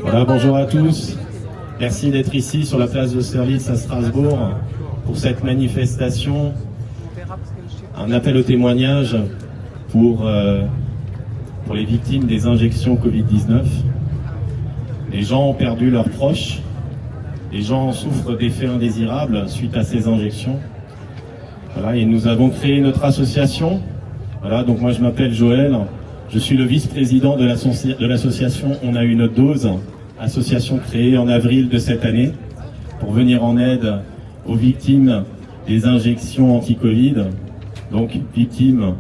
Voilà, bonjour à tous. Merci d'être ici sur la place d'Austerlitz à Strasbourg pour cette manifestation. Un appel au témoignage pour les victimes des injections Covid-19. Les gens ont perdu leurs proches. Les gens souffrent d'effets indésirables suite à ces injections. Voilà, et nous avons créé notre association. Voilà, donc moi je m'appelle Joël. Je suis le vice-président de l'association On a eu notre dose, association créée en avril de cette année pour venir en aide aux victimes des injections anti-Covid, donc victimes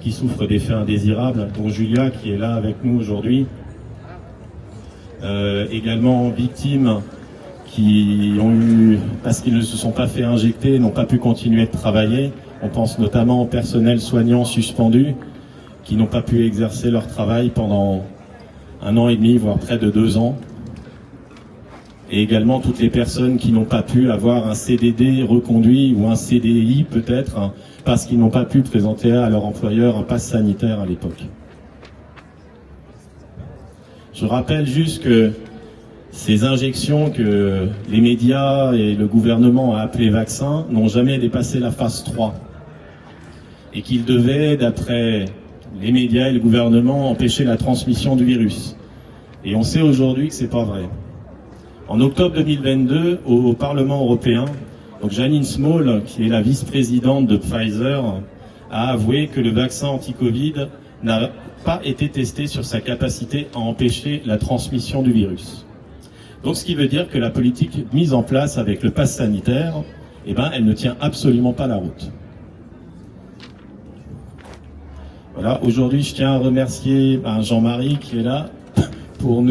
qui souffrent d'effets indésirables, dont Julia qui est là avec nous aujourd'hui. Également victimes qui ont eu, parce qu'ils ne se sont pas fait injecter, n'ont pas pu continuer de travailler. On pense notamment au personnel soignant suspendu, qui n'ont pas pu exercer leur travail pendant 1 an et demi, voire près de 2 ans. Et également toutes les personnes qui n'ont pas pu avoir un CDD reconduit ou un CDI peut-être, parce qu'ils n'ont pas pu présenter à leur employeur un pass sanitaire à l'époque. Je rappelle juste que ces injections que les médias et le gouvernement ont appelées vaccins n'ont jamais dépassé la phase 3. Et qu'ils devaient, d'après les médias et le gouvernement, empêcher la transmission du virus. Et on sait aujourd'hui que c'est pas vrai. En octobre 2022, au Parlement européen, donc Janine Small, qui est la vice-présidente de Pfizer, a avoué que le vaccin anti-Covid n'a pas été testé sur sa capacité à empêcher la transmission du virus. Donc ce qui veut dire que la politique mise en place avec le pass sanitaire, eh ben, elle ne tient absolument pas la route. Voilà, aujourd'hui je tiens à remercier Jean-Marie qui est là pour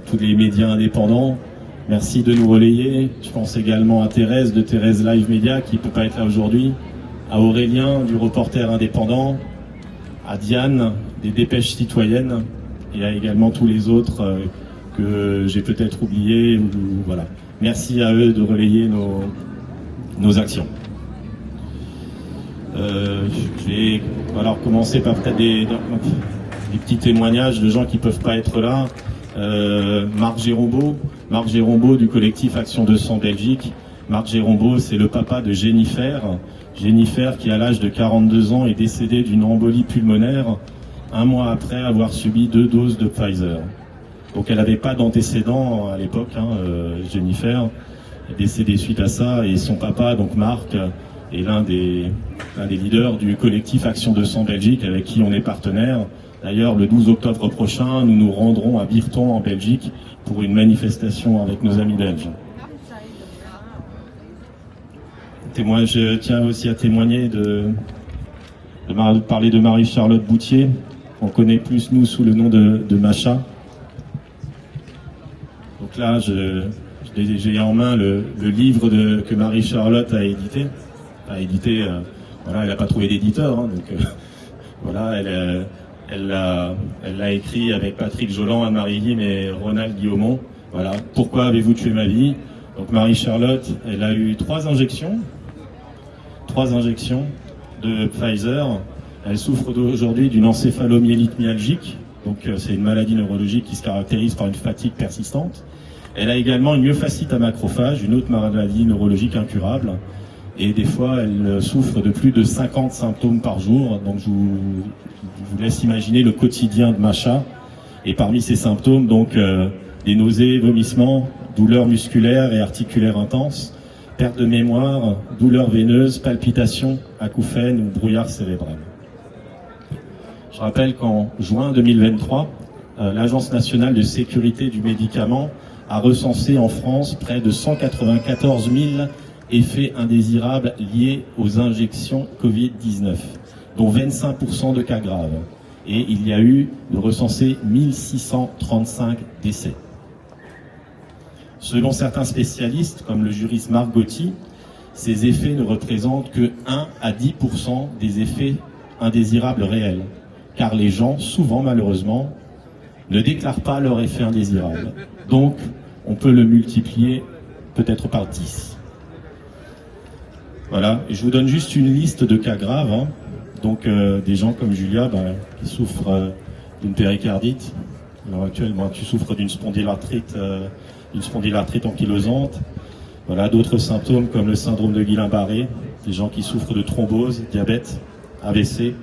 tous les médias indépendants. Merci de nous relayer. Je pense également à Thérèse de Thérèse Live Media qui ne peut pas être là aujourd'hui, à Aurélien du Reporter Indépendant, à Diane des Dépêches Citoyennes et à également tous les autres que j'ai peut-être oubliés. Voilà. Merci à eux de relayer nos actions. Je vais commencer par peut-être des petits témoignages de gens qui ne peuvent pas être là. Marc Gérombault du collectif Action 200 Belgique. Marc Gérombault, c'est le papa de Jennifer. Jennifer qui à l'âge de 42 ans est décédée d'une embolie pulmonaire 1 mois après avoir subi 2 doses de Pfizer. Donc elle n'avait pas d'antécédents à l'époque, Jennifer est décédée suite à ça, et son papa, donc Marc, est l'un des leaders du collectif Action 200 Belgique avec qui on est partenaire. D'ailleurs, le 12 octobre prochain, nous nous rendrons à Virton en Belgique pour une manifestation avec nos amis belges. Je tiens aussi à témoigner de parler de Marie-Charlotte Boutier, qu'on connaît plus nous sous le nom de Macha. Donc là, j'ai en main le livre que Marie-Charlotte a édité. Elle n'a pas trouvé d'éditeur, donc voilà, elle l'a écrit avec Patrick Joland, Anne-Marie Guim et Ronald Guillaumont. Voilà, pourquoi avez-vous tué ma vie? Donc Marie-Charlotte, elle a eu 3 injections de Pfizer. Elle souffre aujourd'hui d'une encéphalomyélite myalgique, donc c'est une maladie neurologique qui se caractérise par une fatigue persistante. Elle a également une myofasciite à macrophages, une autre maladie neurologique incurable. Et des fois, elle souffre de plus de 50 symptômes par jour. Donc, je vous laisse imaginer le quotidien de Macha. Et parmi ces symptômes, donc, des nausées, vomissements, douleurs musculaires et articulaires intenses, perte de mémoire, douleurs veineuses, palpitations, acouphènes ou brouillard cérébral. Je rappelle qu'en juin 2023, l'Agence nationale de sécurité du médicament a recensé en France près de 194 000 effets indésirables liés aux injections Covid-19, dont 25% de cas graves. Et il y a eu recensé 1635 décès. Selon certains spécialistes, comme le juriste Marc Gauthier, ces effets ne représentent que 1 à 10% des effets indésirables réels, car les gens, souvent malheureusement, ne déclarent pas leur effet indésirable. Donc, on peut le multiplier peut-être par 10. Voilà, et je vous donne juste une liste de cas graves, donc des gens comme Julia qui souffrent d'une péricardite, à l'heure actuelle, moi, tu souffres d'une spondylarthrite ankylosante. Voilà, d'autres symptômes comme le syndrome de Guillain-Barré, des gens qui souffrent de thrombose, diabète, AVC,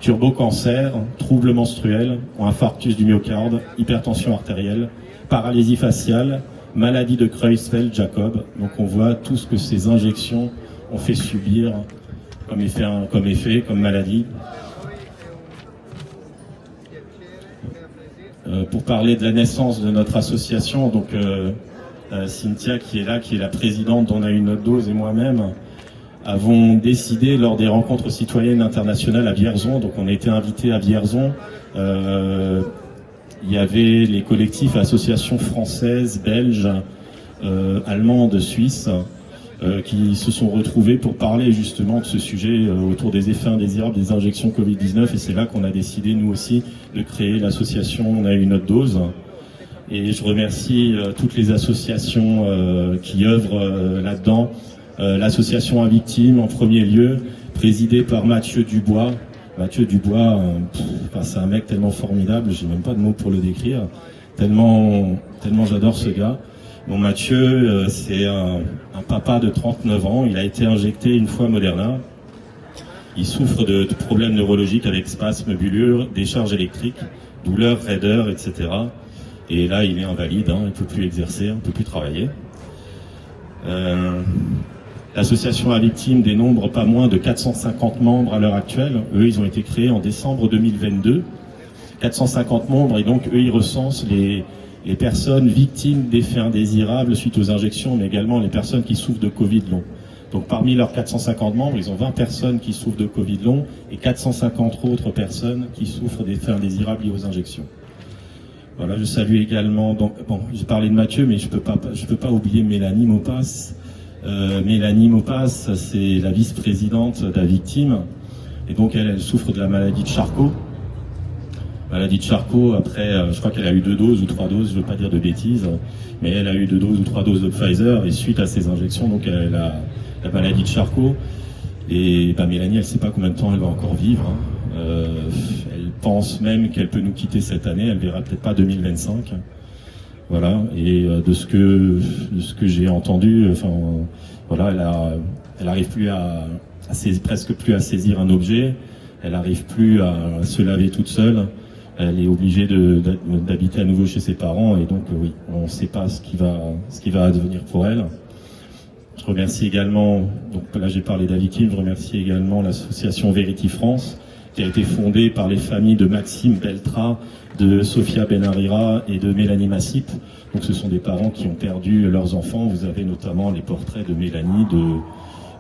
turbocancer, troubles menstruels, ou infarctus du myocarde, hypertension artérielle, paralysie faciale, maladie de Creutzfeldt-Jakob. Donc on voit tout ce que ces injections ont fait subir comme effet, comme maladie. Pour parler de la naissance de notre association, donc Cynthia qui est là, qui est la présidente d'On a eu notre dose, et moi-même avons décidé lors des rencontres citoyennes internationales à Vierzon, donc on a été invités à Vierzon, il y avait les collectifs associations françaises, belges, allemandes, suisses, qui se sont retrouvés pour parler justement de ce sujet autour des effets indésirables des injections Covid-19, et c'est là qu'on a décidé nous aussi de créer l'association On a eu notre dose. Et je remercie toutes les associations qui œuvrent là-dedans. L'association à victimes en premier lieu, présidée par Mathieu Dubois. Mathieu Dubois, c'est un mec tellement formidable, j'ai même pas de mots pour le décrire, tellement j'adore ce gars. Bon, Mathieu, c'est un papa de 39 ans, il a été injecté une fois Moderna. Il souffre de problèmes neurologiques avec spasmes, brûlures, décharges électriques, douleurs, raideurs, etc. Et là, il est invalide, il ne peut plus exercer, il ne peut plus travailler. L'association à victimes dénombre pas moins de 450 membres à l'heure actuelle. Eux, ils ont été créés en décembre 2022. 450 membres, et donc eux, ils recensent les personnes victimes d'effets indésirables suite aux injections, mais également les personnes qui souffrent de Covid long. Donc parmi leurs 450 membres, ils ont 20 personnes qui souffrent de Covid long et 450 autres personnes qui souffrent d'effets indésirables liés aux injections. Voilà, je salue également, donc, bon, j'ai parlé de Mathieu, mais je peux pas oublier Mélanie Maupas. Mélanie Maupas, c'est la vice-présidente de la victime, et donc elle souffre de la maladie de Charcot. Maladie de Charcot, après, je crois qu'elle a eu 2 doses ou 3 doses, je ne veux pas dire de bêtises, mais elle a eu 2 doses ou 3 doses de Pfizer, et suite à ces injections, donc elle a la maladie de Charcot. Et Mélanie, elle ne sait pas combien de temps elle va encore vivre. Elle pense même qu'elle peut nous quitter cette année, elle verra peut-être pas 2025. Voilà, et de ce que j'ai entendu, voilà, elle arrive plus presque plus à saisir un objet, elle arrive plus à se laver toute seule. Elle est obligée d'habiter à nouveau chez ses parents, et donc oui, on ne sait pas ce qui va advenir pour elle. Je remercie également, donc là j'ai parlé de la victime, je remercie également l'association Vérity France, qui a été fondée par les familles de Maxime Beltra, de Sophia Benarira et de Mélanie Massip. Donc ce sont des parents qui ont perdu leurs enfants. Vous avez notamment les portraits de Mélanie,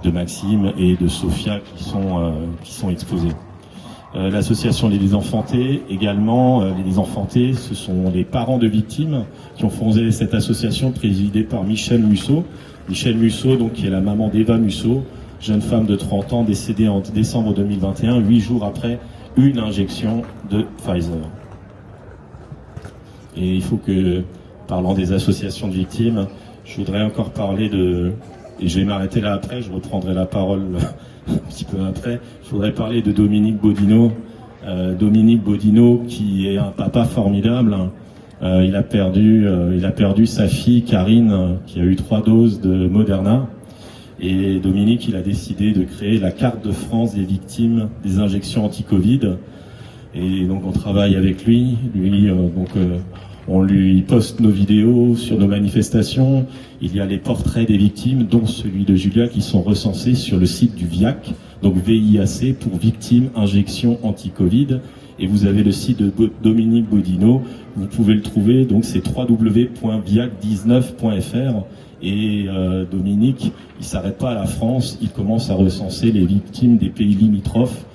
de Maxime et de Sophia qui sont exposés. L'association Les Désenfantés, également, les Désenfantés, ce sont les parents de victimes qui ont fondé cette association présidée par Michel Musso. Michel Musso, donc, qui est la maman d'Eva Musso, jeune femme de 30 ans décédée en décembre 2021, 8 jours après une injection de Pfizer. Et il faut que, parlant des associations de victimes, je voudrais encore parler et je vais m'arrêter là après, je reprendrai la parole un petit peu après. Je voudrais parler de Dominique Bodino. Dominique Bodino, qui est un papa formidable. Il a perdu sa fille Karine, qui a eu 3 doses de Moderna. Et Dominique, il a décidé de créer la carte de France des victimes des injections anti-Covid. Et donc on travaille avec lui. On lui poste nos vidéos sur nos manifestations. Il y a les portraits des victimes, dont celui de Julia, qui sont recensés sur le site du VIAC, donc VIAC pour Victimes Injection Anti-Covid. Et vous avez le site de Dominique Bodino, vous pouvez le trouver, donc c'est www.viac19.fr. Et Dominique, il s'arrête pas à la France, il commence à recenser les victimes des pays limitrophes,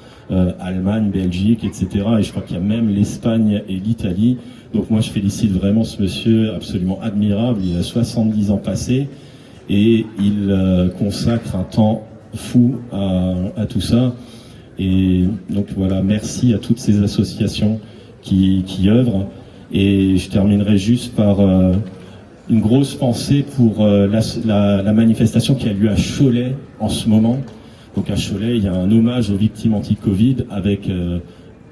Allemagne, Belgique, etc. Et je crois qu'il y a même l'Espagne et l'Italie. Donc moi je félicite vraiment ce monsieur absolument admirable, il a 70 ans passés et il consacre un temps fou à tout ça. Et donc voilà, merci à toutes ces associations qui œuvrent. Et je terminerai juste par une grosse pensée pour la manifestation qui a lieu à Cholet en ce moment. Donc à Cholet, il y a un hommage aux victimes anti-Covid avec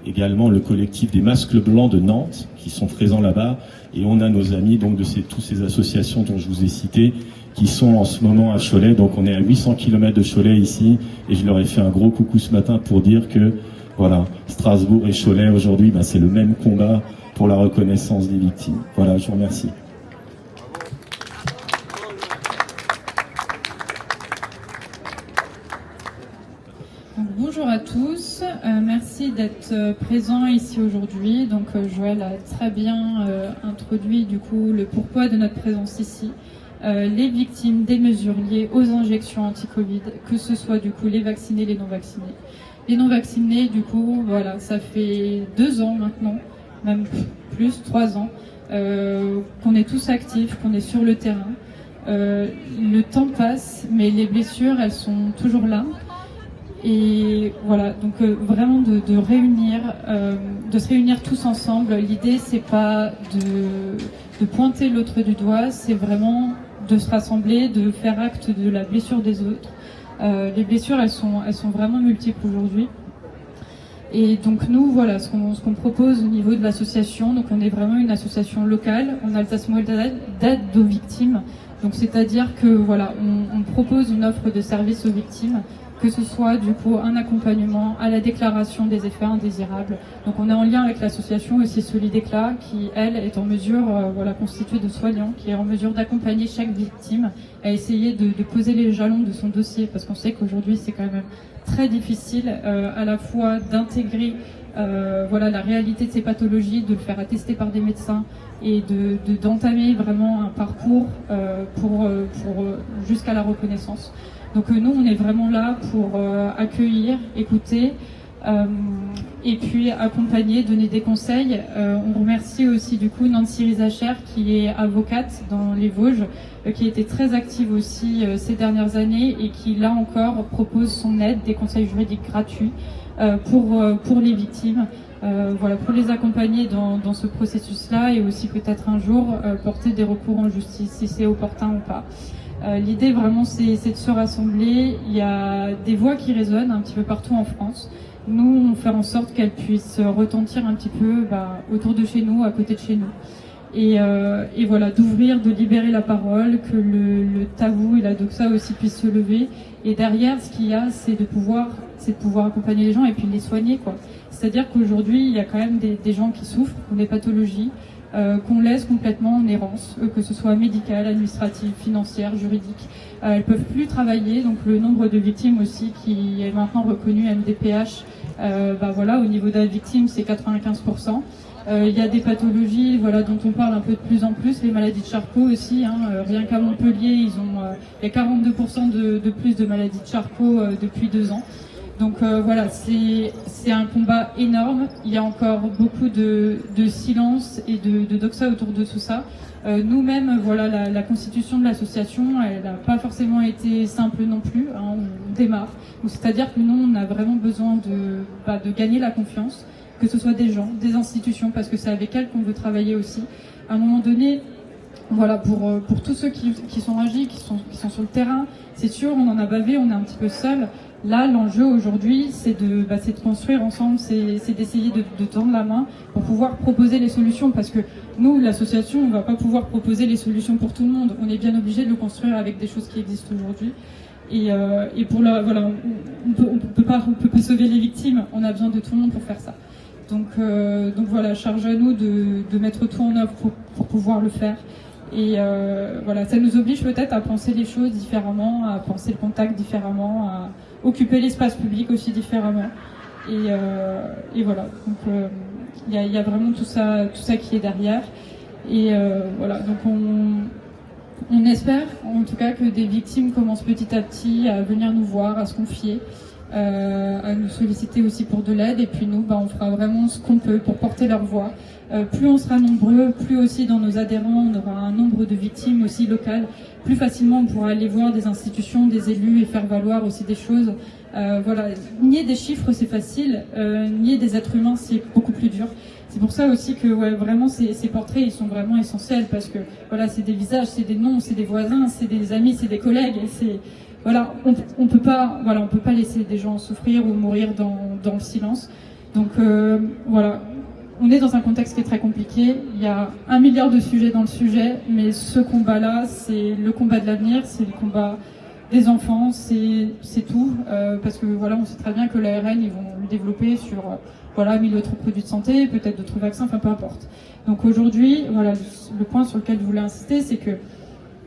également le collectif des Masques Blancs de Nantes qui sont présents là-bas, et on a nos amis donc de toutes ces associations dont je vous ai cité qui sont en ce moment à Cholet. Donc on est à 800 km de Cholet ici, et je leur ai fait un gros coucou ce matin pour dire que voilà, Strasbourg et Cholet aujourd'hui, c'est le même combat pour la reconnaissance des victimes. Voilà, je vous remercie. Bonjour à tous, merci d'être présents ici aujourd'hui. Donc Joël a très bien introduit du coup le pourquoi de notre présence ici. Les victimes des mesures liées aux injections anti-Covid, que ce soit du coup les vaccinés, les non-vaccinés. Les non-vaccinés, du coup, voilà, ça fait 2 ans maintenant, même plus, 3 ans, qu'on est tous actifs, qu'on est sur le terrain. Le temps passe, mais les blessures, elles sont toujours là. Et voilà, donc vraiment de se réunir tous ensemble. L'idée, c'est pas de pointer l'autre du doigt, c'est vraiment de se rassembler, de faire acte de la blessure des autres. Les blessures, elles sont vraiment multiples aujourd'hui. Et donc nous, voilà, ce qu'on propose au niveau de l'association, donc on est vraiment une association locale en Alsace-Moselle d'aide aux victimes. Donc c'est-à-dire que voilà, on propose une offre de services aux victimes, que ce soit du coup un accompagnement à la déclaration des effets indésirables. Donc on est en lien avec l'association aussi Solidéclat qui, elle, est en mesure, constituée de soignants, qui est en mesure d'accompagner chaque victime à essayer de poser les jalons de son dossier, parce qu'on sait qu'aujourd'hui c'est quand même très difficile à la fois d'intégrer la réalité de ces pathologies, de le faire attester par des médecins et d'entamer vraiment un parcours pour jusqu'à la reconnaissance. Donc nous, on est vraiment là pour accueillir, écouter et puis accompagner, donner des conseils. On remercie aussi du coup Nancy Rizacher qui est avocate dans les Vosges, qui a été très active aussi ces dernières années et qui là encore propose son aide, des conseils juridiques gratuits pour les victimes. Pour les accompagner dans ce processus-là et aussi peut-être un jour porter des recours en justice si c'est opportun ou pas. L'idée vraiment c'est de se rassembler. Il y a des voix qui résonnent un petit peu partout en France. Nous, on fait en sorte qu'elles puissent retentir un petit peu autour de chez nous, à côté de chez nous. Et voilà, d'ouvrir, de libérer la parole, que le tabou et la doxa aussi puissent se lever. Et derrière, ce qu'il y a, c'est de pouvoir accompagner les gens et puis les soigner, quoi. C'est-à-dire qu'aujourd'hui, il y a quand même des gens qui souffrent, qui ont des pathologies, qu'on laisse complètement en errance, que ce soit médicale, administrative, financière, juridique. Elles peuvent plus travailler, donc le nombre de victimes aussi qui est maintenant reconnu MDPH, au niveau de la victime, c'est 95%. Il y a des pathologies dont on parle un peu de plus en plus, les maladies de Charcot aussi. Rien qu'à Montpellier, il y a 42% de plus de maladies de Charcot depuis 2 ans. Donc c'est un combat énorme. Il y a encore beaucoup de silence et de doxa autour de tout ça. Nous-mêmes, la constitution de l'association, elle n'a pas forcément été simple non plus. On démarre. C'est-à-dire que nous, on a vraiment besoin de gagner la confiance, que ce soit des gens, des institutions, parce que c'est avec elles qu'on veut travailler aussi. À un moment donné, pour tous ceux qui sont âgés, qui sont sur le terrain, c'est sûr, on en a bavé, on est un petit peu seul. Là, l'enjeu aujourd'hui, c'est de construire ensemble, c'est d'essayer de tendre la main pour pouvoir proposer les solutions, parce que nous, l'association, on ne va pas pouvoir proposer les solutions pour tout le monde. On est bien obligé de le construire avec des choses qui existent aujourd'hui. Et on peut pas sauver les victimes. On a besoin de tout le monde pour faire ça. Donc charge à nous de mettre tout en œuvre pour pouvoir le faire. Et ça nous oblige peut-être à penser les choses différemment, à penser le contact différemment, à occuper l'espace public aussi différemment. Et voilà, donc il y a vraiment tout ça qui est derrière. Et donc on espère en tout cas que des victimes commencent petit à petit à venir nous voir, à se confier, à nous solliciter aussi pour de l'aide. Et puis nous, on fera vraiment ce qu'on peut pour porter leur voix. Plus on sera nombreux, plus aussi dans nos adhérents, on aura un nombre de victimes aussi locales. Plus facilement, on pourra aller voir des institutions, des élus et faire valoir aussi des choses. Nier des chiffres, c'est facile. Nier des êtres humains, c'est beaucoup plus dur. C'est pour ça aussi que vraiment ces portraits, ils sont vraiment essentiels, parce que c'est des visages, c'est des noms, c'est des voisins, c'est des amis, c'est des collègues. Et on peut pas laisser des gens souffrir ou mourir dans le silence. Donc voilà, on est dans un contexte qui est très compliqué. Il y a 1 milliard de sujets dans le sujet, mais ce combat-là, c'est le combat de l'avenir, c'est le combat des enfants, c'est tout. Parce que voilà, on sait très bien que l'ARN, ils vont le développer sur 1000 autres produits de santé, peut-être d'autres vaccins, enfin peu importe. Donc aujourd'hui, voilà, le point sur lequel je voulais insister, c'est que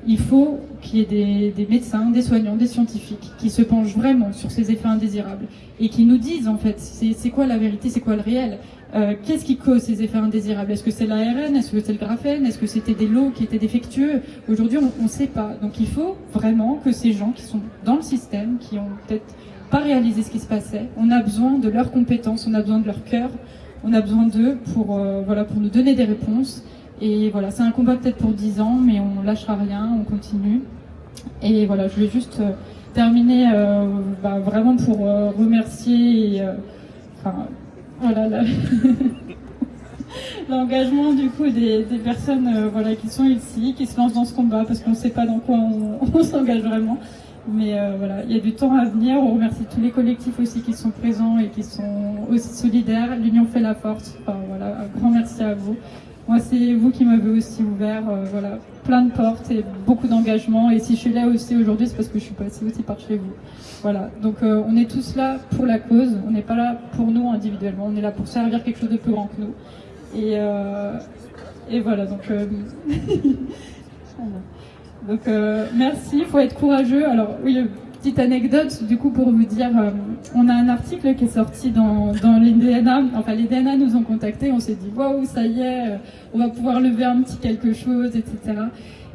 il faut qu'il y ait des médecins, des soignants, des scientifiques qui se penchent vraiment sur ces effets indésirables et qui nous disent en fait c'est quoi la vérité, c'est quoi le réel, qu'est-ce qui cause ces effets indésirables, est-ce que c'est l'ARN, est-ce que c'est le graphène, est-ce que c'était des lots qui étaient défectueux. Aujourd'hui on ne sait pas, donc il faut vraiment que ces gens qui sont dans le système, qui ont peut-être pas réalisé ce qui se passait, on a besoin de leurs compétences, on a besoin de leur cœur, on a besoin d'eux pour nous donner des réponses. Et voilà, c'est un combat peut-être pour 10 ans, mais on lâchera rien, on continue. Et voilà, je voulais juste terminer vraiment pour remercier l'engagement du coup des personnes qui sont ici, qui se lancent dans ce combat, parce qu'on ne sait pas dans quoi on s'engage vraiment. Mais il y a du temps à venir. On remercie tous les collectifs aussi qui sont présents et qui sont aussi solidaires. L'union fait la force. Un grand merci à vous. Moi, c'est vous qui m'avez aussi ouvert plein de portes et beaucoup d'engagement. Et si je suis là aussi aujourd'hui, c'est parce que je suis passée aussi par chez vous. Voilà. Donc, on est tous là pour la cause. On n'est pas là pour nous individuellement. On est là pour servir quelque chose de plus grand que nous. Et voilà. Donc, merci. Il faut être courageux. Alors, oui, petite anecdote, du coup, pour vous dire, on a un article qui est sorti dans les DNA. Enfin, les DNA nous ont contactés, on s'est dit, waouh, ça y est, on va pouvoir lever un petit quelque chose, etc.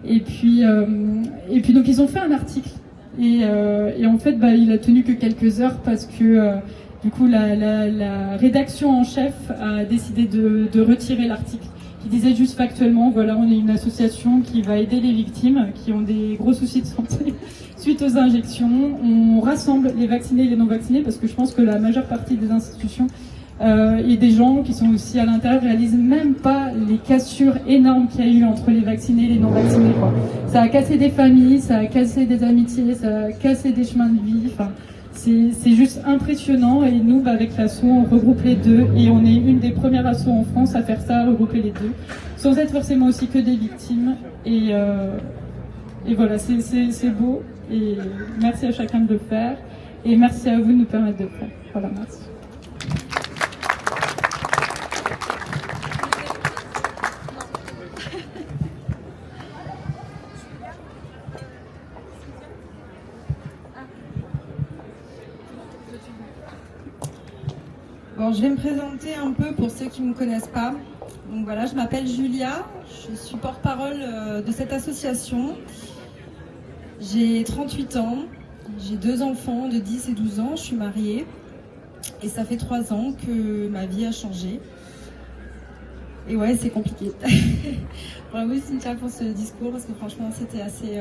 Et puis donc, ils ont fait un article. Et en fait, il a tenu que quelques heures parce que, du coup, la rédaction en chef a décidé de retirer l'article. Qui disait juste factuellement, on est une association qui va aider les victimes qui ont des gros soucis de santé suite aux injections. On rassemble les vaccinés et les non vaccinés parce que je pense que la majeure partie des institutions et des gens qui sont aussi à l'intérieur réalisent même pas les cassures énormes qu'il y a eu entre les vaccinés et les non vaccinés. Ça a cassé des familles, ça a cassé des amitiés, ça a cassé des chemins de vie. C'est juste impressionnant et nous, avec l'asso, on regroupe les deux et on est une des premières assos en France à faire ça, à regrouper les deux, sans être forcément aussi que des victimes. Et voilà, c'est beau et merci à chacun de le faire et merci à vous de nous permettre de le faire. Voilà, merci. Bon, je vais me présenter un peu pour ceux qui ne me connaissent pas. Donc voilà, je m'appelle Julia, je suis porte-parole de cette association. J'ai 38 ans, j'ai 2 enfants de 10 et 12 ans, je suis mariée. Et ça fait 3 ans que ma vie a changé. Et ouais, c'est compliqué. Bravo Cynthia pour ce discours, parce que franchement, c'était assez...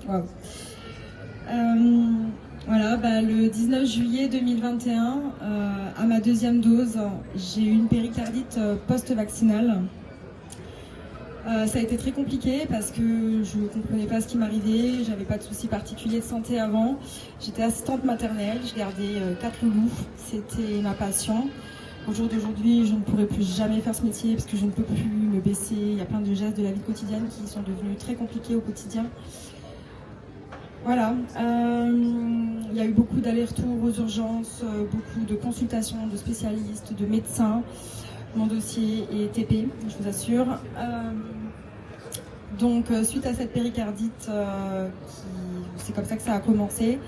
waouh. Le 19 juillet 2021, à ma 2e dose, j'ai eu une péricardite post-vaccinale. Ça a été très compliqué parce que je ne comprenais pas ce qui m'arrivait, j'avais pas de soucis particuliers de santé avant. J'étais assistante maternelle, je gardais 4 loulous, c'était ma passion. Au jour d'aujourd'hui, je ne pourrai plus jamais faire ce métier parce que je ne peux plus me baisser. Il y a plein de gestes de la vie quotidienne qui sont devenus très compliqués au quotidien. Voilà, il y a eu beaucoup d'allers-retours aux urgences, beaucoup de consultations de spécialistes, de médecins. Mon dossier est TP, je vous assure. Donc, suite à cette péricardite, c'est comme ça que ça a commencé.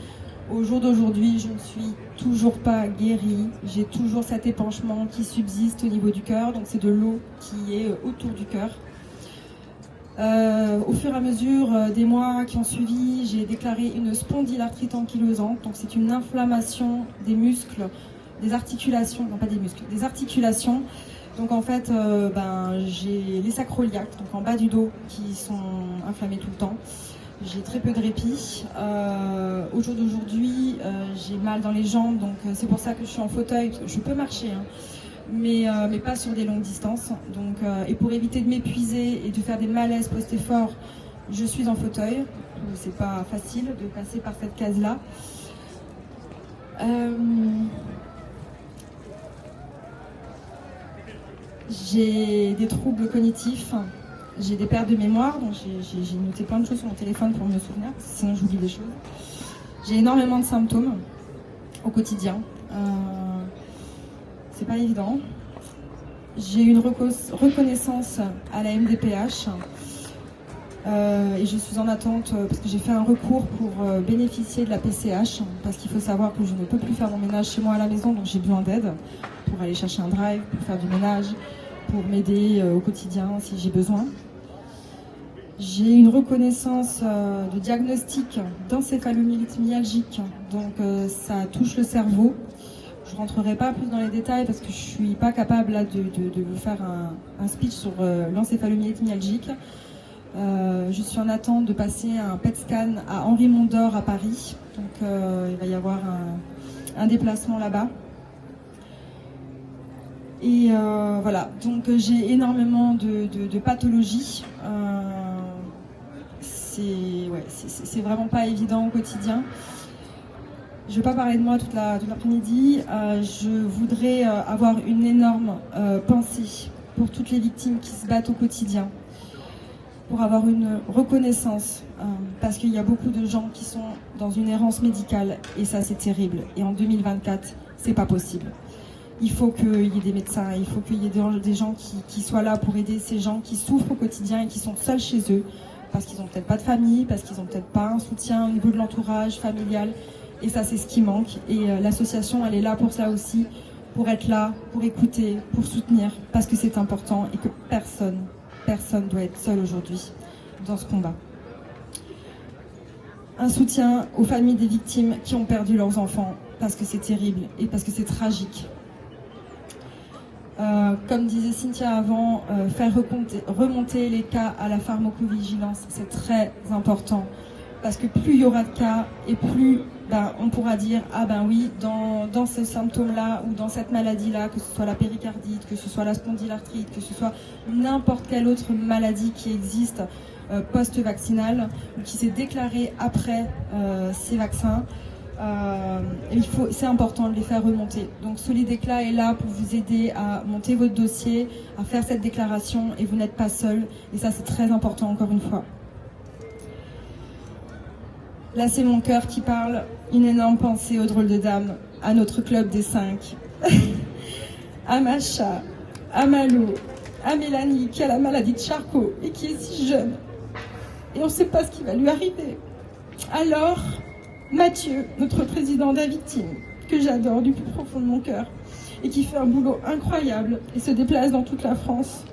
Au jour d'aujourd'hui, je ne suis toujours pas guérie. J'ai toujours cet épanchement qui subsiste au niveau du cœur. Donc, c'est de l'eau qui est autour du cœur. Au fur et à mesure des mois qui ont suivi, j'ai déclaré une spondylarthrite ankylosante. Donc c'est une inflammation des muscles, des articulations, non pas des muscles, des articulations. Donc en fait, j'ai les sacroiliacs, donc en bas du dos, qui sont inflammés tout le temps. J'ai très peu de répit. Au jour d'aujourd'hui, j'ai mal dans les jambes, donc c'est pour ça que je suis en fauteuil. Je peux marcher, hein. Mais pas sur des longues distances. Donc, et pour éviter de m'épuiser et de faire des malaises post-effort, je suis en fauteuil. C'est pas facile de passer par cette case-là. J'ai des troubles cognitifs, j'ai des pertes de mémoire, donc j'ai noté plein de choses sur mon téléphone pour me souvenir, sinon j'oublie des choses. J'ai énormément de symptômes au quotidien. C'est pas évident. J'ai une reconnaissance à la MDPH et je suis en attente parce que j'ai fait un recours pour bénéficier de la PCH parce qu'il faut savoir que je ne peux plus faire mon ménage chez moi à la maison, donc j'ai besoin d'aide pour aller chercher un drive, pour faire du ménage, pour m'aider au quotidien si j'ai besoin. J'ai une reconnaissance de diagnostic d'encéphalomyélite myalgique, donc ça touche le cerveau. Je ne rentrerai pas plus dans les détails parce que je ne suis pas capable là, de vous faire un speech sur l'encéphalomyélite myalgique. Je suis en attente de passer un PET scan à Henri Mondor à Paris, donc il va y avoir un déplacement là-bas. Et voilà, donc j'ai énormément de pathologies. C'est vraiment pas évident au quotidien. Je ne vais pas parler de moi toute l'après-midi. Je voudrais avoir une énorme pensée pour toutes les victimes qui se battent au quotidien, pour avoir une reconnaissance, parce qu'il y a beaucoup de gens qui sont dans une errance médicale et ça c'est terrible. Et en 2024, c'est pas possible. Il faut qu'il y ait des médecins, il faut qu'il y ait des gens qui soient là pour aider ces gens qui souffrent au quotidien et qui sont seuls chez eux, parce qu'ils n'ont peut-être pas de famille, parce qu'ils n'ont peut-être pas un soutien au niveau de l'entourage familial. Et ça, c'est ce qui manque. Et l'association, elle est là pour ça aussi, pour être là, pour écouter, pour soutenir, parce que c'est important et que personne doit être seul aujourd'hui dans ce combat. Un soutien aux familles des victimes qui ont perdu leurs enfants, parce que c'est terrible et parce que c'est tragique. Comme disait Cynthia avant, faire remonter les cas à la pharmacovigilance, c'est très important. Parce que plus il y aura de cas et plus on pourra dire « Ah ben oui, dans ce symptôme-là ou dans cette maladie-là, que ce soit la péricardite, que ce soit la spondylarthrite, que ce soit n'importe quelle autre maladie qui existe post-vaccinale ou qui s'est déclarée après ces vaccins, c'est important de les faire remonter. Donc Solidéclat est là pour vous aider à monter votre dossier, à faire cette déclaration et vous n'êtes pas seul. Et ça, c'est très important encore une fois. Là, c'est mon cœur qui parle. Une énorme pensée aux drôles de dames, à notre club des 5, à Macha, à Malo, à Mélanie qui a la maladie de Charcot et qui est si jeune. Et on ne sait pas ce qui va lui arriver. Alors, Mathieu, notre président des victimes, que j'adore du plus profond de mon cœur et qui fait un boulot incroyable et se déplace dans toute la France.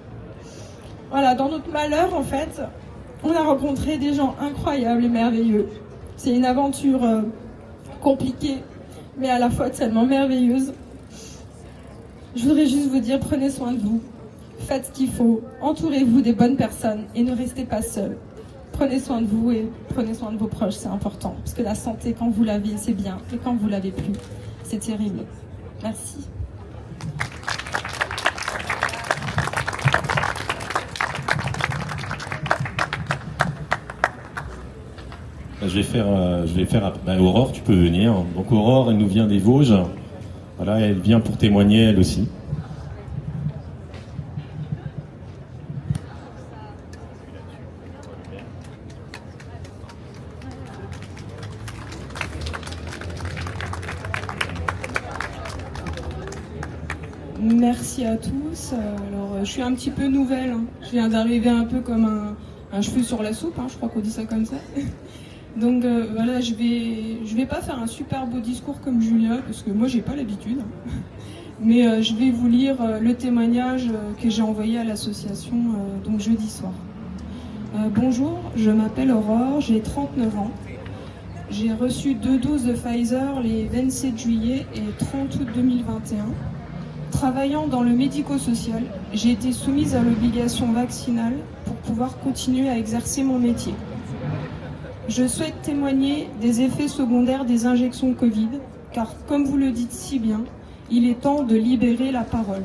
Voilà, dans notre malheur, en fait, on a rencontré des gens incroyables et merveilleux. C'est une aventure compliquée, mais à la fois tellement merveilleuse. Je voudrais juste vous dire, prenez soin de vous, faites ce qu'il faut, entourez-vous des bonnes personnes et ne restez pas seuls. Prenez soin de vous et prenez soin de vos proches, c'est important. Parce que la santé, quand vous l'avez, c'est bien, et quand vous l'avez plus, c'est terrible. Merci. Je vais faire Aurore, tu peux venir. Donc Aurore, elle nous vient des Vosges. Voilà, elle vient pour témoigner elle aussi. Merci à tous. Alors, je suis un petit peu nouvelle. Hein. Je viens d'arriver un peu comme un cheveu sur la soupe. Hein. Je crois qu'on dit ça comme ça. Donc voilà, je vais pas faire un super beau discours comme Julia parce que moi j'ai pas l'habitude. Mais je vais vous lire le témoignage que j'ai envoyé à l'association donc jeudi soir. Bonjour, je m'appelle Aurore, j'ai 39 ans. J'ai reçu 2 doses de Pfizer les 27 juillet et 30 août 2021. Travaillant dans le médico-social, j'ai été soumise à l'obligation vaccinale pour pouvoir continuer à exercer mon métier. Je souhaite témoigner des effets secondaires des injections Covid, car comme vous le dites si bien, il est temps de libérer la parole,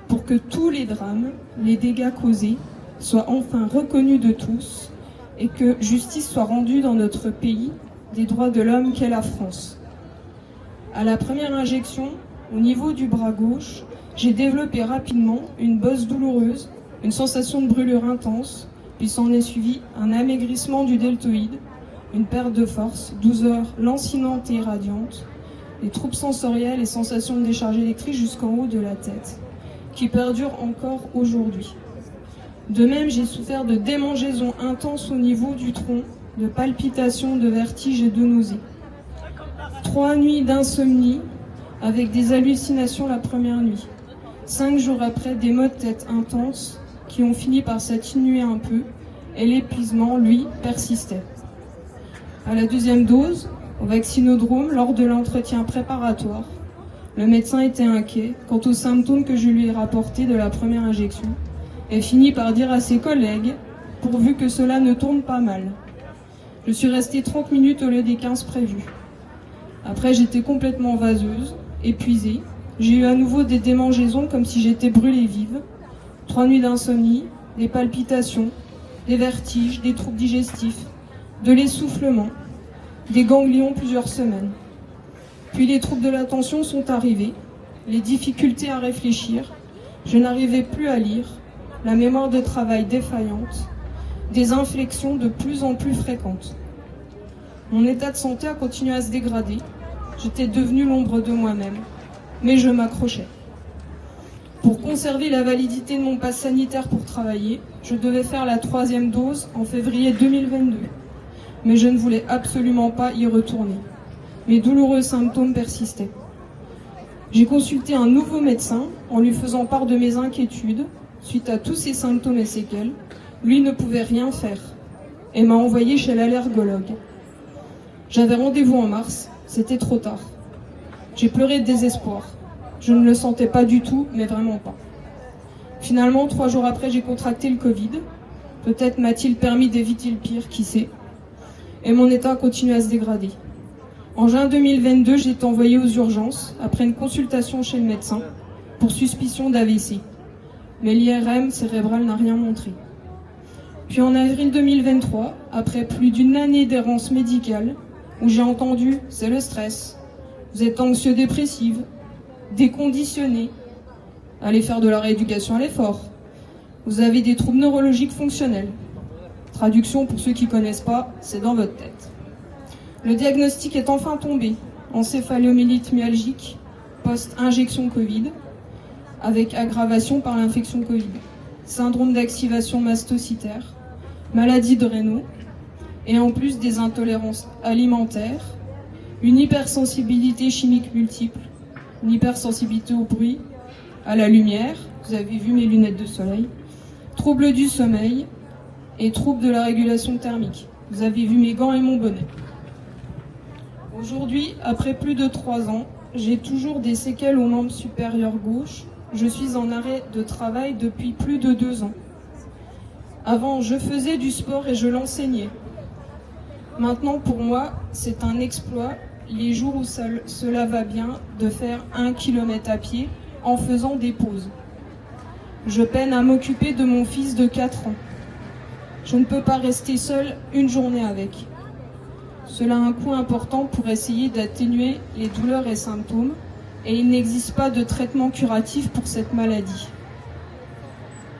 pour que tous les drames, les dégâts causés, soient enfin reconnus de tous, et que justice soit rendue dans notre pays des droits de l'homme qu'est la France. À la première injection, au niveau du bras gauche, J'ai développé rapidement une bosse douloureuse, une sensation de brûlure intense, puis s'en est suivi un amaigrissement du deltoïde, une perte de force, douleur lancinante et irradiante, des troubles sensoriels et sensations de décharge électrique jusqu'en haut de la tête, qui perdurent encore aujourd'hui. De même, j'ai souffert de démangeaisons intenses au niveau du tronc, de palpitations, de vertiges et de nausées. 3 nuits d'insomnie avec des hallucinations la première nuit. 5 jours après, des maux de tête intenses qui ont fini par s'atténuer un peu et l'épuisement, lui, persistait. À la deuxième dose, au vaccinodrome, lors de l'entretien préparatoire, le médecin était inquiet quant aux symptômes que je lui ai rapportés de la première injection et finit par dire à ses collègues, pourvu que cela ne tourne pas mal. Je suis restée 30 minutes au lieu des 15 prévus. Après, j'étais complètement vaseuse, épuisée. J'ai eu à nouveau des démangeaisons comme si j'étais brûlée vive. 3 nuits d'insomnie, des palpitations, des vertiges, des troubles digestifs, de l'essoufflement, des ganglions plusieurs semaines. Puis les troubles de l'attention sont arrivés, les difficultés à réfléchir, je n'arrivais plus à lire, la mémoire de travail défaillante, des inflexions de plus en plus fréquentes. Mon état de santé a continué à se dégrader, j'étais devenue l'ombre de moi-même, mais je m'accrochais. Pour conserver la validité de mon pass sanitaire pour travailler, je devais faire la 3e dose en février 2022, mais je ne voulais absolument pas y retourner. Mes douloureux symptômes persistaient. J'ai consulté un nouveau médecin en lui faisant part de mes inquiétudes. Suite à tous ces symptômes et séquelles, lui ne pouvait rien faire et m'a envoyé chez l'allergologue. J'avais rendez-vous en mars, c'était trop tard. J'ai pleuré de désespoir. Je ne le sentais pas du tout, mais vraiment pas. Finalement, 3 jours après, j'ai contracté le Covid. Peut-être m'a-t-il permis d'éviter le pire, qui sait. Et mon état continue à se dégrader. En juin 2022, j'ai été envoyée aux urgences après une consultation chez le médecin pour suspicion d'AVC. Mais l'IRM cérébral n'a rien montré. Puis en avril 2023, après plus d'une année d'errance médicale, où j'ai entendu « c'est le stress, vous êtes anxieux-dépressive, déconditionné, allez faire de la rééducation à l'effort, vous avez des troubles neurologiques fonctionnels ». Traduction pour ceux qui ne connaissent pas, c'est dans votre tête. Le diagnostic est enfin tombé, encéphalomyélite myalgique, post-injection Covid, avec aggravation par l'infection Covid, syndrome d'activation mastocytaire, maladie de Raynaud, et en plus des intolérances alimentaires, une hypersensibilité chimique multiple, une hypersensibilité au bruit, à la lumière, vous avez vu mes lunettes de soleil, troubles du sommeil et troubles de la régulation thermique. Vous avez vu mes gants et mon bonnet. Aujourd'hui, après plus de 3 ans, j'ai toujours des séquelles au membre supérieur gauche. Je suis en arrêt de travail depuis plus de 2 ans. Avant, je faisais du sport et je l'enseignais. Maintenant, pour moi, c'est un exploit, les jours où cela va bien, de faire 1 km à pied en faisant des pauses. Je peine à m'occuper de mon fils de 4 ans. Je ne peux pas rester seule une journée avec. Cela a un coût important pour essayer d'atténuer les douleurs et symptômes, et il n'existe pas de traitement curatif pour cette maladie.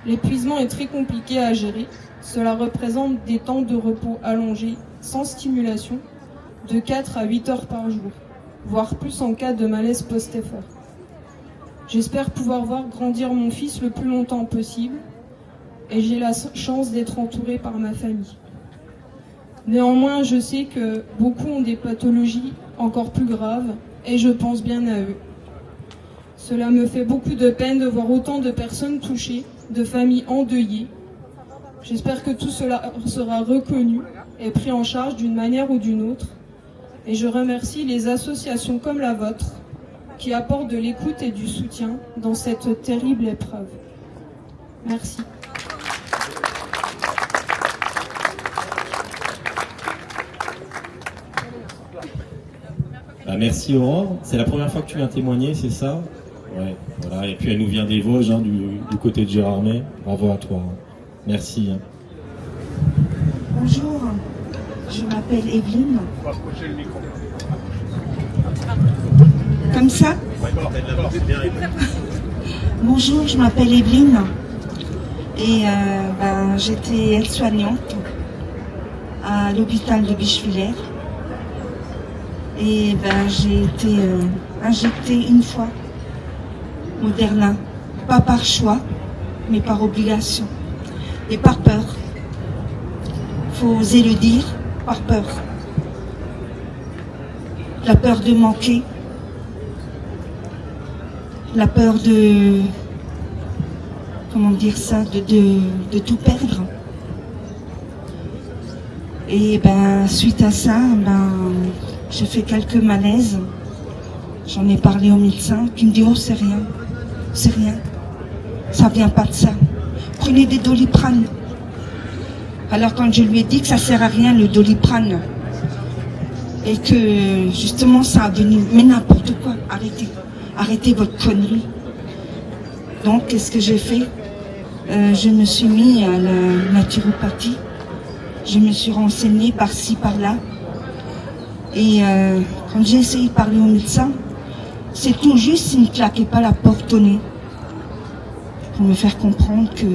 L'épuisement est très compliqué à gérer. Cela représente des temps de repos allongés, sans stimulation, de 4 à 8 heures par jour, voire plus en cas de malaise post-effort. J'espère pouvoir voir grandir mon fils le plus longtemps possible, et j'ai la chance d'être entourée par ma famille. Néanmoins, je sais que beaucoup ont des pathologies encore plus graves, et je pense bien à eux. Cela me fait beaucoup de peine de voir autant de personnes touchées, de familles endeuillées. J'espère que tout cela sera reconnu et pris en charge d'une manière ou d'une autre. Et je remercie les associations comme la vôtre qui apportent de l'écoute et du soutien dans cette terrible épreuve. Merci. Merci Aurore. C'est la première fois que tu viens témoigner, c'est ça? Ouais, voilà. Et puis elle nous vient des Vosges, hein, du côté de Gérardmer. Bravo à toi. Merci. Bonjour, je m'appelle Evelyne. Comme ça? Bonjour, je m'appelle Evelyne et j'étais aide-soignante à l'hôpital de Bischwiller et j'ai été injectée une fois Moderna, pas par choix mais par obligation et par peur. Faut oser le dire, par peur. La peur de manquer, la peur de, comment dire ça, de tout perdre. Et suite à ça, j'ai fait quelques malaises. J'en ai parlé au médecin qui me dit oh c'est rien, ça vient pas de ça. Prenez des Doliprane. Alors quand je lui ai dit que ça sert à rien le Doliprane et que justement ça a venu, mais n'importe quoi, arrêtez votre connerie. Donc qu'est-ce que j'ai fait? Je me suis mis à la naturopathie, je me suis renseignée par-ci par-là et quand j'ai essayé de parler au médecin, c'est tout juste s'il ne claquait pas la porte au nez pour me faire comprendre que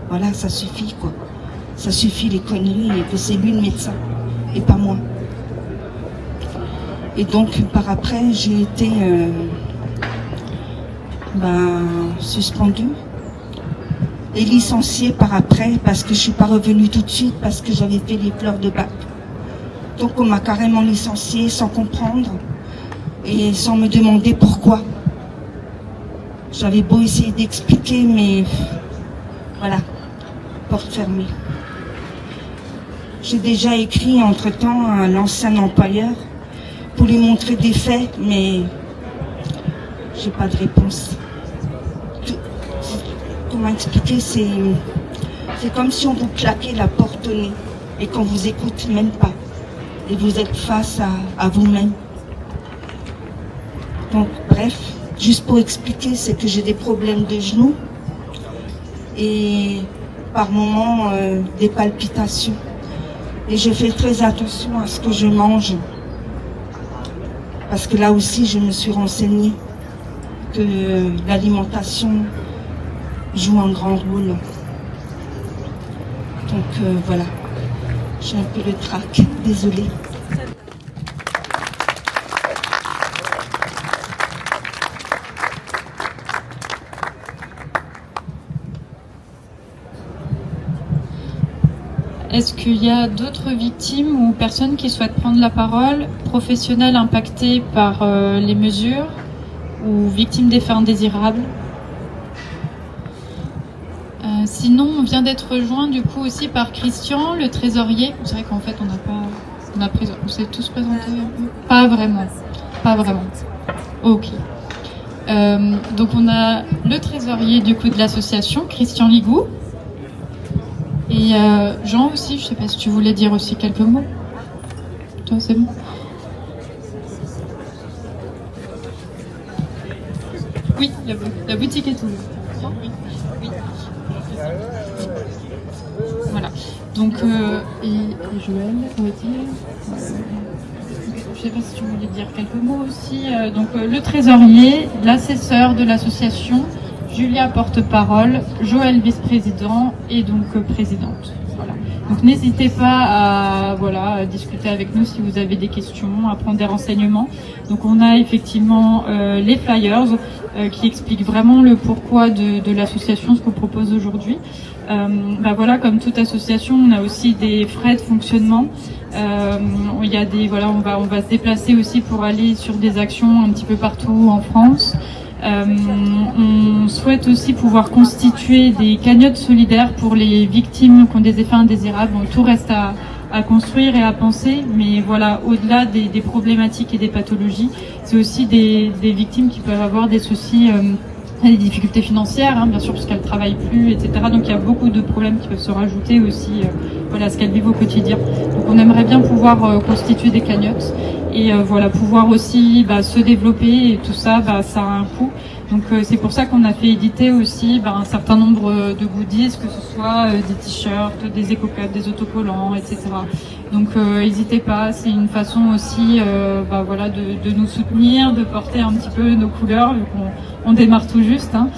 voilà, ça suffit quoi. Ça suffit les conneries et que c'est lui le médecin et pas moi. Et donc par après j'ai été suspendue et licenciée par après parce que je suis pas revenue tout de suite parce que j'avais fait les pleurs de bac. Donc on m'a carrément licenciée sans comprendre et sans me demander pourquoi. J'avais beau essayer d'expliquer mais voilà, porte fermée. J'ai déjà écrit entre-temps à l'ancien employeur pour lui montrer des faits, mais j'ai pas de réponse. Comment expliquer, c'est comme si on vous claquait la porte au nez et qu'on vous écoute même pas. Et vous êtes face à vous-même. Donc bref, juste pour expliquer, c'est que j'ai des problèmes de genoux et par moments des palpitations. Et je fais très attention à ce que je mange. Parce que là aussi, je me suis renseignée que l'alimentation joue un grand rôle. Donc voilà, j'ai un peu le trac, désolée. Est-ce qu'il y a d'autres victimes ou personnes qui souhaitent prendre la parole, professionnels impactés par les mesures ou victimes d'effets indésirables? Sinon, on vient d'être rejoint du coup aussi par Christian, le trésorier. C'est vrai qu'en fait, on s'est tous présentés un peu. Pas vraiment. Ok. Donc on a le trésorier du coup de l'association, Christian Ligou. Et Jean aussi, je sais pas si tu voulais dire aussi quelques mots. Toi, c'est bon. Oui, la boutique est ouverte. Oui. Voilà. Donc, et Joël, on va dire. Je sais pas si tu voulais dire quelques mots aussi. Donc, le trésorier, l'assesseur de l'association, Julia porte-parole, Joël vice-président et donc présidente. Voilà. Donc n'hésitez pas à discuter avec nous si vous avez des questions, à prendre des renseignements. Donc on a effectivement les flyers qui expliquent vraiment le pourquoi de l'association, ce qu'on propose aujourd'hui. Comme toute association, on a aussi des frais de fonctionnement. Il y a on va se déplacer aussi pour aller sur des actions un petit peu partout en France. On souhaite aussi pouvoir constituer des cagnottes solidaires pour les victimes qui ont des effets indésirables. Bon, tout reste à construire et à penser, mais voilà, au-delà des problématiques et des pathologies, c'est aussi des victimes qui peuvent avoir des soucis, des difficultés financières, bien sûr, parce qu'elles ne travaillent plus, etc. Donc il y a beaucoup de problèmes qui peuvent se rajouter aussi à ce qu'elles vivent au quotidien. Donc on aimerait bien pouvoir constituer des cagnottes et pouvoir aussi se développer, et tout ça, ça a un coût. Donc c'est pour ça qu'on a fait éditer aussi un certain nombre de goodies, que ce soit des t-shirts, des éco-cups, des autocollants, etc. Donc n'hésitez pas, c'est une façon aussi voilà, de nous soutenir, de porter un petit peu nos couleurs, vu qu'on démarre tout juste, hein,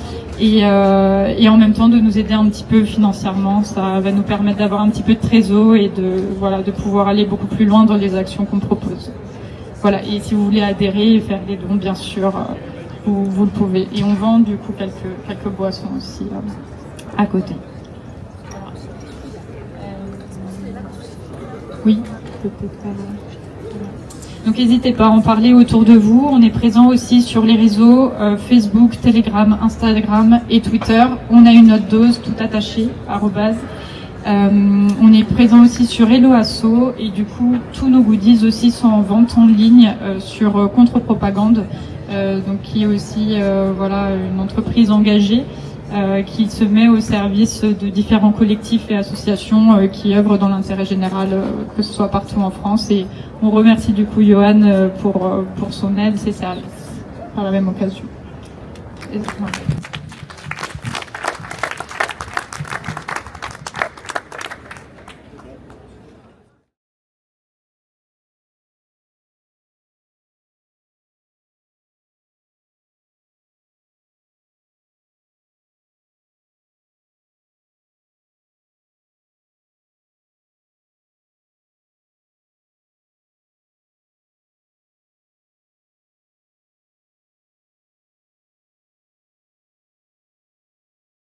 et en même temps de nous aider un petit peu financièrement. Ça va nous permettre d'avoir un petit peu de trésor et de pouvoir aller beaucoup plus loin dans les actions qu'on propose. Voilà, et si vous voulez adhérer et faire des dons, bien sûr, vous le pouvez. Et on vend du coup quelques boissons aussi à côté. Oui, peut-être pas. Donc n'hésitez pas à en parler autour de vous. On est présent aussi sur les réseaux Facebook, Telegram, Instagram et Twitter. On a une note dose tout attachée, @. On est présent aussi sur Hello Asso et du coup tous nos goodies aussi sont en vente en ligne sur Contre-Propagande, donc qui est aussi voilà, une entreprise engagée qui se met au service de différents collectifs et associations qui œuvrent dans l'intérêt général, que ce soit partout en France. Et on remercie du coup Johan pour son aide, ses services, par la même occasion. Et voilà.